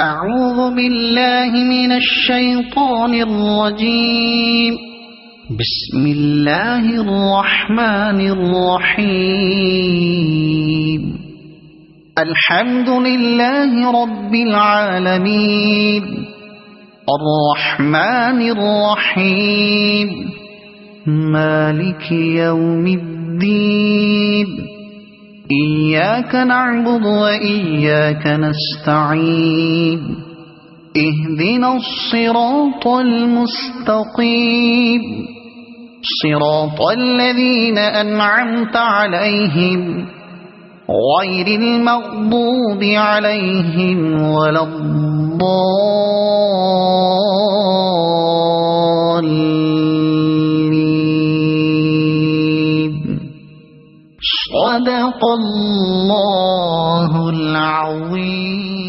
أعوذ بالله من الشيطان الرجيم. بسم الله الرحمن الرحيم. الحمد لله رب العالمين الرحمن الرحيم مالك يوم الدين إياك نعبد وإياك نستعين اهدنا الصراط المستقيم صراط الذين أنعمت عليهم غير المغضوب عليهم ولا الضالين. صدق الله العظيم.